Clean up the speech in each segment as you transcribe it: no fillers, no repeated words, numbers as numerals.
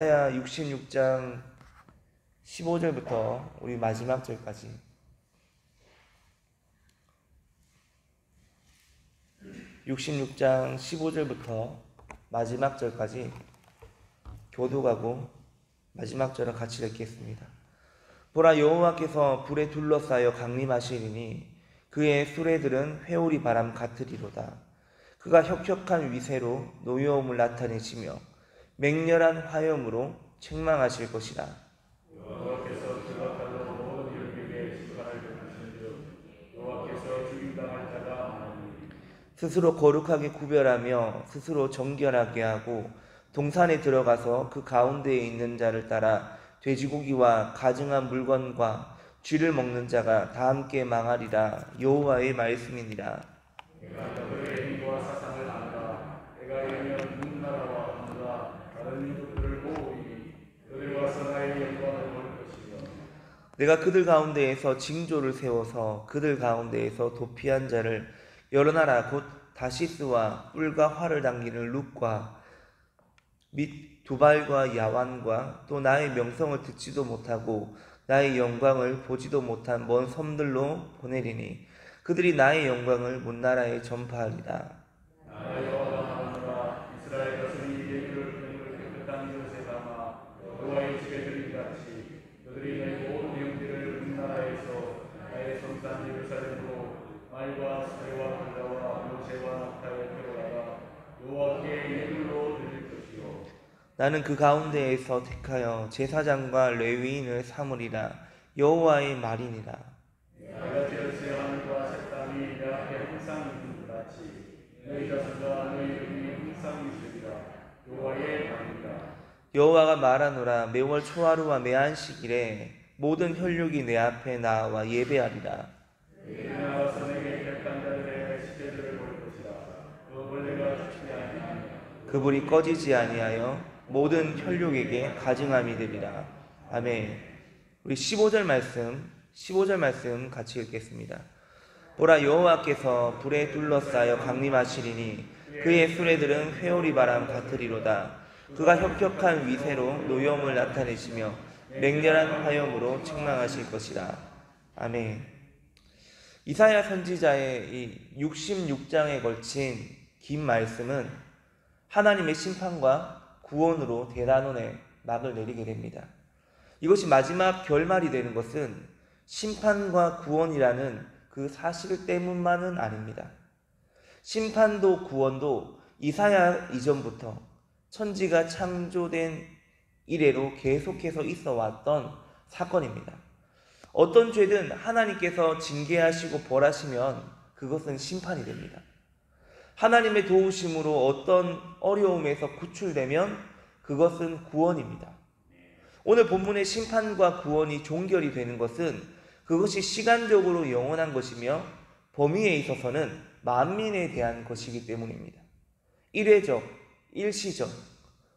이사야 66장 15절부터 우리 마지막 절까지 (66장 15절부터) 마지막 절까지 교독하고 마지막 절은 같이 읽겠습니다. 보라, 여호와께서 불에 둘러싸여 강림하시리니 그의 수레들은 회오리 바람 같으리로다. 그가 혁혁한 위세로 노여움을 나타내시며 맹렬한 화염으로 책망하실 것이라. 여호와께서 주각하는 모든 열국에 주관을 베푸시는즉 여호와께서 죽임당할 자가 많으니 스스로 거룩하게 구별하며 스스로 정결하게 하고 동산에 들어가서 그 가운데에 있는 자를 따라 돼지고기와 가증한 물건과 쥐를 먹는 자가 다 함께 망하리라. 여호와의 말씀이니라. 내가 너희의 행위와 사상을 안다. 내가 이르면 문나라와 문나라 다른 민족들을 모으리니 그들이 와서 나의 영광을 볼 것이며 내가 그들 가운데에서 징조를 세워서 그들 가운데에서 도피한 자를 여러 나라 곧 다시스와 뿔과 활을 당기는 룩과 및 두발과 야완과 또 나의 명성을 듣지도 못하고 나의 영광을 보지도 못한 먼 섬들로 보내리니 그들이 나의 영광을 문나라에 전파하리라. 나의 여호와가 하노라. 이스라엘 다스린 이의 그릇을 깨끗한 그릇에 담아 여호와의 집에 드린 같이 그들이 내 모든 형제를 문나라에서 나의 성산 예루살렘으로 말과 수레와 달라와 모세와 낙타에 태워다가 여호와께 예물로 드릴 것이요 나는 그 가운데에서 택하여 제사장과 레위인을 삼으리라. 여호와의 말이니라. 내가 지었으여 하늘과 새 땅이 내 앞에 항상 있는 것 같이 너희 자손과 너희 이름이 항상 있으리라. 여호와의 말이니라. 여호와가 말하노라. 매월 초하루와 매한식일에 모든 혈육이 내 앞에 나와 예배하리라. 그들이 나와서 내게 택한 자들의 시체들을 볼 것이라. 그 벌레가 죽지 아니하며 그 불이 꺼지지 아니하여 모든 혈육에게 가증함이 되리라. 아멘. 우리 15절 말씀 같이 읽겠습니다. 보라, 여호와께서 불에 둘러싸여 강림하시리니 그의 수레들은 회오리 바람 같으리로다. 그가 혁혁한 위세로 노여움을 나타내시며 맹렬한 화염으로 책망하실 것이라. 아멘. 이사야 선지자의 이 66장에 걸친 긴 말씀은 하나님의 심판과 구원으로 대단원의 막을 내리게 됩니다. 이것이 마지막 결말이 되는 것은 심판과 구원이라는 그 사실 때문만은 아닙니다. 심판도 구원도 이사야 이전부터 천지가 창조된 이래로 계속해서 있어 왔던 사건입니다. 어떤 죄든 하나님께서 징계하시고 벌하시면 그것은 심판이 됩니다. 하나님의 도우심으로 어떤 어려움에서 구출되면 그것은 구원입니다. 오늘 본문의 심판과 구원이 종결이 되는 것은 그것이 시간적으로 영원한 것이며 범위에 있어서는 만민에 대한 것이기 때문입니다. 일회적, 일시적,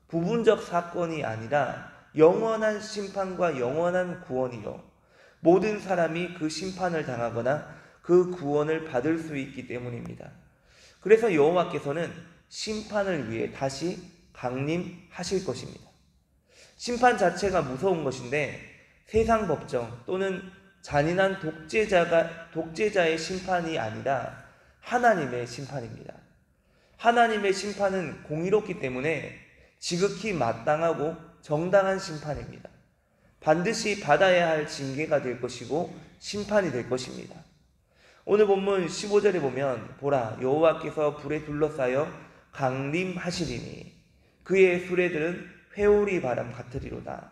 부분적 사건이 아니라 영원한 심판과 영원한 구원이요, 모든 사람이 그 심판을 당하거나 그 구원을 받을 수 있기 때문입니다. 그래서 여호와께서는 심판을 위해 다시 강림하실 것입니다. 심판 자체가 무서운 것인데 세상 법정 또는 잔인한 독재자의 심판이 아니라 하나님의 심판입니다. 하나님의 심판은 공의롭기 때문에 지극히 마땅하고 정당한 심판입니다. 반드시 받아야 할 징계가 될 것이고 심판이 될 것입니다. 오늘 본문 15절에 보면 보라, 여호와께서 불에 둘러싸여 강림하시리니 그의 수레들은 회오리 바람 같으리로다.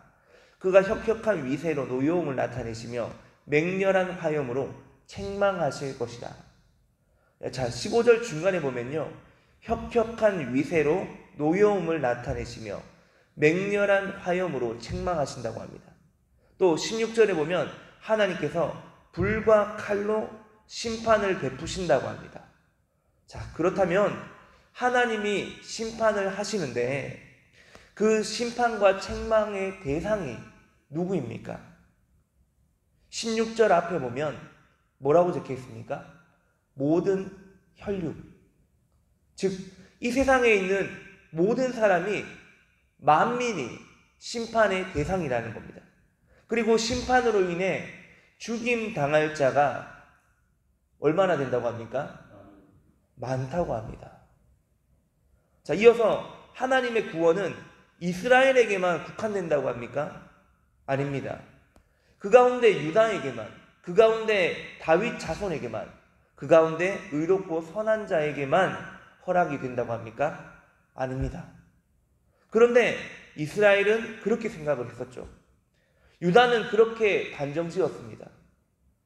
그가 혁혁한 위세로 노여움을 나타내시며 맹렬한 화염으로 책망하실 것이다. 자, 15절 중간에 보면요, 혁혁한 위세로 노여움을 나타내시며 맹렬한 화염으로 책망하신다고 합니다. 또 16절에 보면 하나님께서 불과 칼로 심판을 베푸신다고 합니다. 자, 그렇다면 하나님이 심판을 하시는데 그 심판과 책망의 대상이 누구입니까? 16절 앞에 보면 뭐라고 적혀 있습니까? 모든 혈육, 즉 이 세상에 있는 모든 사람이, 만민이 심판의 대상이라는 겁니다. 그리고 심판으로 인해 죽임 당할 자가 얼마나 된다고 합니까? 많다고 합니다. 자, 이어서 하나님의 구원은 이스라엘에게만 국한된다고 합니까? 아닙니다. 그 가운데 유다에게만, 그 가운데 다윗 자손에게만, 그 가운데 의롭고 선한 자에게만 허락이 된다고 합니까? 아닙니다. 그런데 이스라엘은 그렇게 생각을 했었죠. 유다는 그렇게 단정지었습니다.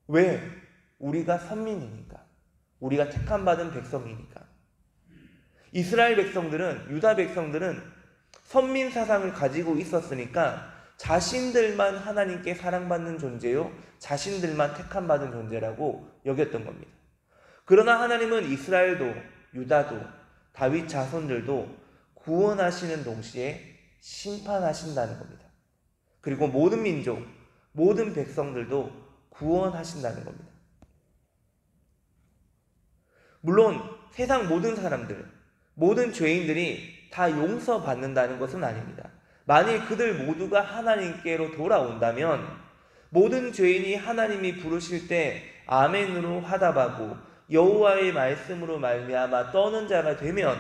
왜? 우리가 선민이니까. 우리가 택함받은 백성이니까. 이스라엘 백성들은, 유다 백성들은 선민 사상을 가지고 있었으니까 자신들만 하나님께 사랑받는 존재요, 자신들만 택함받은 존재라고 여겼던 겁니다. 그러나 하나님은 이스라엘도, 유다도, 다윗 자손들도 구원하시는 동시에 심판하신다는 겁니다. 그리고 모든 민족, 모든 백성들도 구원하신다는 겁니다. 물론 세상 모든 사람들, 모든 죄인들이 다 용서받는다는 것은 아닙니다. 만일 그들 모두가 하나님께로 돌아온다면 모든 죄인이 하나님이 부르실 때 아멘으로 화답하고 여호와의 말씀으로 말미암아 떠는 자가 되면,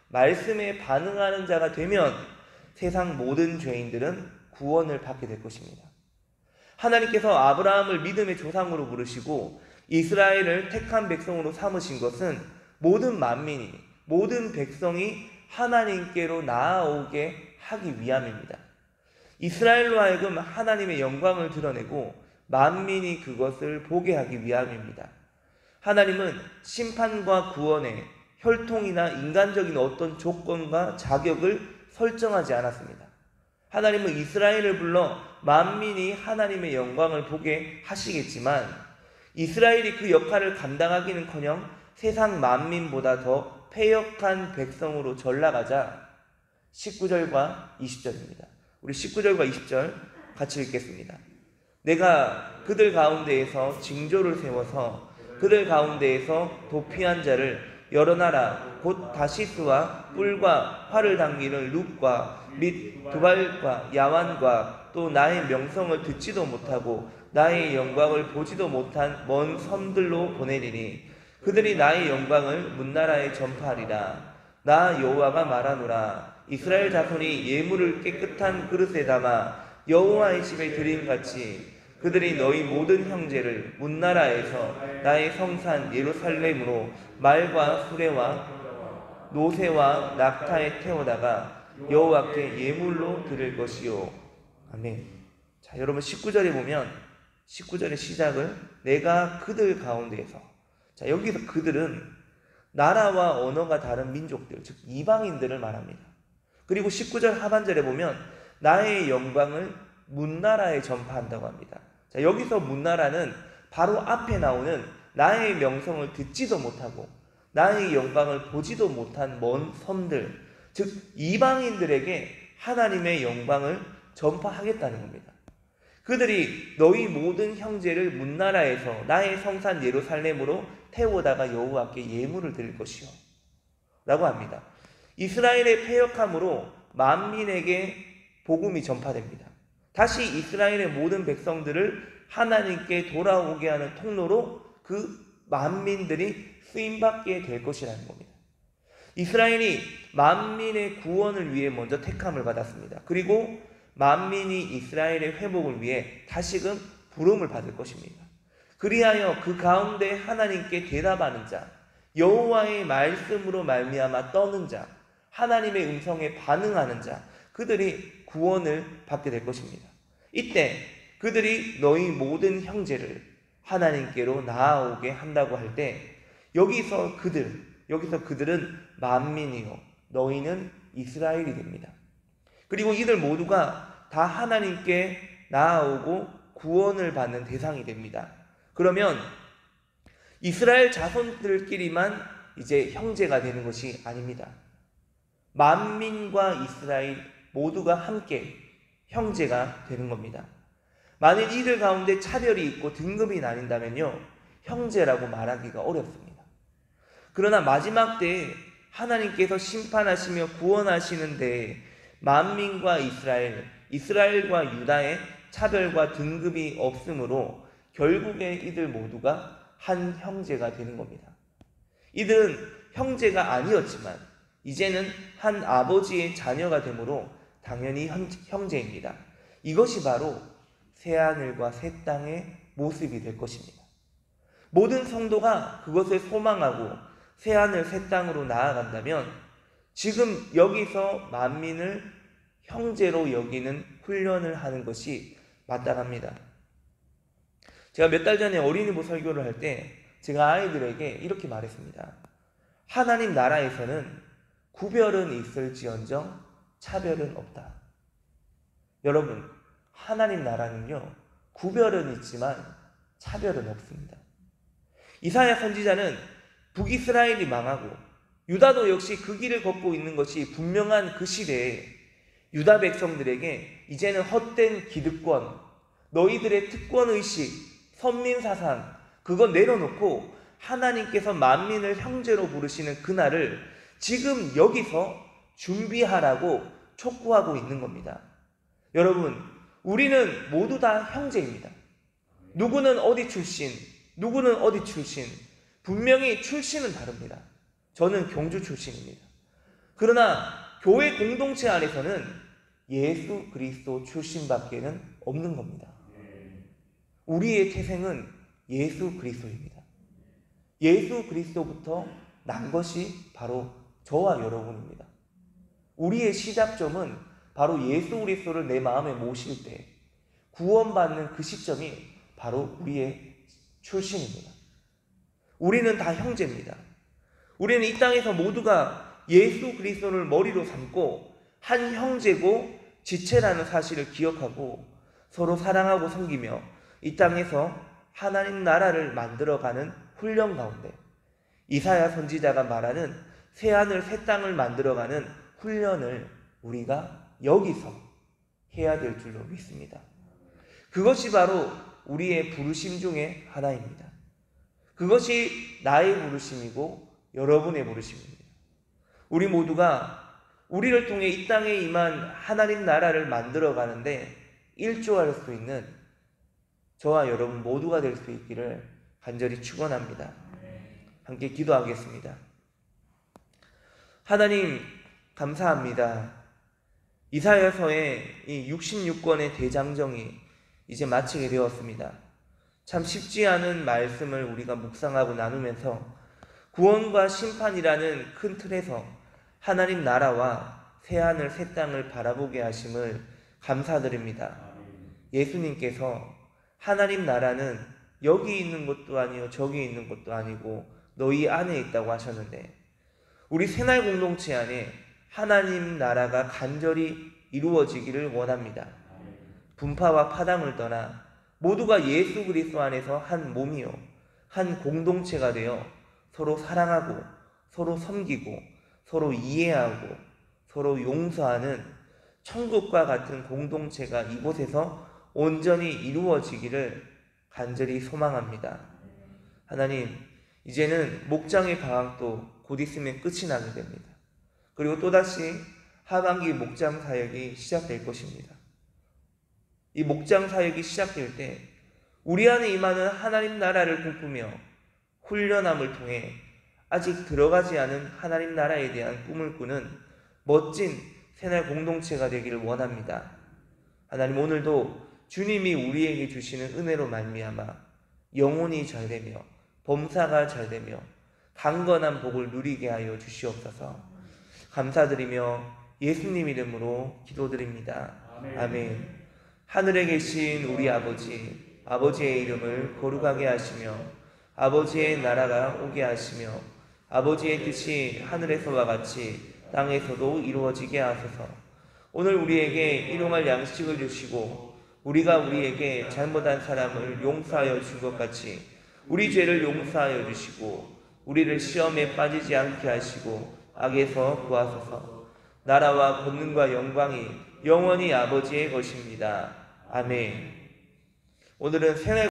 말씀에 반응하는 자가 되면 세상 모든 죄인들은 구원을 받게 될 것입니다. 하나님께서 아브라함을 믿음의 조상으로 부르시고 이스라엘을 택한 백성으로 삼으신 것은 모든 만민이, 모든 백성이 하나님께로 나아오게 하기 위함입니다. 이스라엘로 하여금 하나님의 영광을 드러내고 만민이 그것을 보게 하기 위함입니다. 하나님은 심판과 구원에 혈통이나 인간적인 어떤 조건과 자격을 설정하지 않았습니다. 하나님은 이스라엘을 불러 만민이 하나님의 영광을 보게 하시겠지만 이스라엘이 그 역할을 감당하기는커녕 세상 만민보다 더 패역한 백성으로 전락하자 19절과 20절입니다. 우리 19절과 20절 같이 읽겠습니다. 내가 그들 가운데에서 징조를 세워서 그들 가운데에서 도피한 자를 여러 나라 곧 다시스와 뿔과 활을 당기는 룻과 및 두발과 야완과 또 나의 명성을 듣지도 못하고 나의 영광을 보지도 못한 먼 섬들로 보내리니 그들이 나의 영광을 문나라에 전파하리라. 나 여호와가 말하노라. 이스라엘 자손이 예물을 깨끗한 그릇에 담아 여호와의 집에 드림같이 그들이 너희 모든 형제를 문나라에서 나의 성산 예루살렘으로 말과 수레와 노새와 낙타에 태우다가 여호와께 예물로 드릴 것이요. 아멘. 자, 여러분 19절에 보면 19절의 시작을 내가 그들 가운데에서, 자, 여기서 그들은 나라와 언어가 다른 민족들, 즉 이방인들을 말합니다. 그리고 19절 하반절에 보면 나의 영광을 문나라에 전파한다고 합니다. 자, 여기서 문나라는 바로 앞에 나오는 나의 명성을 듣지도 못하고 나의 영광을 보지도 못한 먼 섬들, 즉 이방인들에게 하나님의 영광을 전파하겠다는 겁니다. 그들이 너희 모든 형제를 문나라에서 나의 성산 예루살렘으로 태우다가 여호와께 예물을 드릴 것이요 라고 합니다. 이스라엘의 패역함으로 만민에게 복음이 전파됩니다. 다시 이스라엘의 모든 백성들을 하나님께 돌아오게 하는 통로로 그 만민들이 쓰임받게 될 것이라는 겁니다. 이스라엘이 만민의 구원을 위해 먼저 택함을 받았습니다. 그리고 만민이 이스라엘의 회복을 위해 다시금 부름을 받을 것입니다. 그리하여 그 가운데 하나님께 대답하는 자, 여호와의 말씀으로 말미암아 떠는 자, 하나님의 음성에 반응하는 자, 그들이 구원을 받게 될 것입니다. 이때 그들이 너희 모든 형제를 하나님께로 나아오게 한다고 할 때 여기서 그들은 만민이요 너희는 이스라엘이 됩니다. 그리고 이들 모두가 다 하나님께 나아오고 구원을 받는 대상이 됩니다. 그러면 이스라엘 자손들끼리만 이제 형제가 되는 것이 아닙니다. 만민과 이스라엘 모두가 함께 형제가 되는 겁니다. 만일 이들 가운데 차별이 있고 등급이 나뉜다면요, 형제라고 말하기가 어렵습니다. 그러나 마지막 때에 하나님께서 심판하시며 구원하시는 데에 만민과 이스라엘, 이스라엘과 유다의 차별과 등급이 없으므로 결국에 이들 모두가 한 형제가 되는 겁니다. 이들은 형제가 아니었지만 이제는 한 아버지의 자녀가 되므로 당연히 형제입니다. 이것이 바로 새하늘과 새 땅의 모습이 될 것입니다. 모든 성도가 그것을 소망하고 새하늘 새 땅으로 나아간다면 지금 여기서 만민을 형제로 여기는 훈련을 하는 것이 마땅합니다. 제가 몇 달 전에 어린이부 설교를 할 때 제가 아이들에게 이렇게 말했습니다. 하나님 나라에서는 구별은 있을지언정 차별은 없다. 여러분, 하나님 나라는요, 구별은 있지만 차별은 없습니다. 이사야 선지자는 북이스라엘이 망하고 유다도 역시 그 길을 걷고 있는 것이 분명한 그 시대에 유다 백성들에게 이제는 헛된 기득권, 너희들의 특권의식, 선민사상, 그거 내려놓고 하나님께서 만민을 형제로 부르시는 그날을 지금 여기서 준비하라고 촉구하고 있는 겁니다. 여러분, 우리는 모두 다 형제입니다. 누구는 어디 출신, 누구는 어디 출신, 분명히 출신은 다릅니다. 저는 경주 출신입니다. 그러나 교회 공동체 안에서는 예수 그리스도 출신밖에는 없는 겁니다. 우리의 태생은 예수 그리스도입니다. 예수 그리스도부터 난 것이 바로 저와 여러분입니다. 우리의 시작점은 바로 예수 그리스도를 내 마음에 모실 때 구원받는 그 시점이 바로 우리의 출신입니다. 우리는 다 형제입니다. 우리는 이 땅에서 모두가 예수 그리스도를 머리로 삼고 한 형제고 지체라는 사실을 기억하고 서로 사랑하고 섬기며 이 땅에서 하나님 나라를 만들어가는 훈련 가운데 이사야 선지자가 말하는 새하늘 새 땅을 만들어가는 훈련을 우리가 여기서 해야 될 줄로 믿습니다. 그것이 바로 우리의 부르심 중에 하나입니다. 그것이 나의 부르심이고 여러분의 부르심입니다. 우리 모두가 우리를 통해 이 땅에 임한 하나님 나라를 만들어가는데 일조할 수 있는 저와 여러분 모두가 될 수 있기를 간절히 축원합니다. 함께 기도하겠습니다. 하나님 감사합니다. 이사야서의 이 66권의 대장정이 이제 마치게 되었습니다. 참 쉽지 않은 말씀을 우리가 묵상하고 나누면서 구원과 심판이라는 큰 틀에서 하나님 나라와 새하늘 새 땅을 바라보게 하심을 감사드립니다. 예수님께서 하나님 나라는 여기 있는 것도 아니요 저기 있는 것도 아니고 너희 안에 있다고 하셨는데 우리 새날 공동체 안에 하나님 나라가 간절히 이루어지기를 원합니다. 분파와 파당을 떠나 모두가 예수 그리스도 안에서 한 몸이요 한 공동체가 되어 서로 사랑하고 서로 섬기고 서로 이해하고 서로 용서하는 천국과 같은 공동체가 이곳에서 온전히 이루어지기를 간절히 소망합니다. 하나님, 이제는 목장의 방학도 곧 있으면 끝이 나게 됩니다. 그리고 또다시 하반기 목장 사역이 시작될 것입니다. 이 목장 사역이 시작될 때 우리 안에 임하는 하나님 나라를 꿈꾸며 훈련함을 통해 아직 들어가지 않은 하나님 나라에 대한 꿈을 꾸는 멋진 새날 공동체가 되기를 원합니다. 하나님, 오늘도 주님이 우리에게 주시는 은혜로 말미암아 영혼이 잘되며 범사가 잘되며 강건한 복을 누리게 하여 주시옵소서. 감사드리며 예수님 이름으로 기도드립니다. 아멘. 하늘에 계신 우리 아버지, 아버지의 이름을 거룩하게 하시며 아버지의 나라가 오게 하시며 아버지의 뜻이 하늘에서와 같이 땅에서도 이루어지게 하소서. 오늘 우리에게 일용할 양식을 주시고 우리가 우리에게 잘못한 사람을 용서하여 준 것 같이 우리 죄를 용서하여 주시고 우리를 시험에 빠지지 않게 하시고 악에서 구하소서. 나라와 권능과 영광이 영원히 아버지의 것입니다. 아멘. 오늘은 새날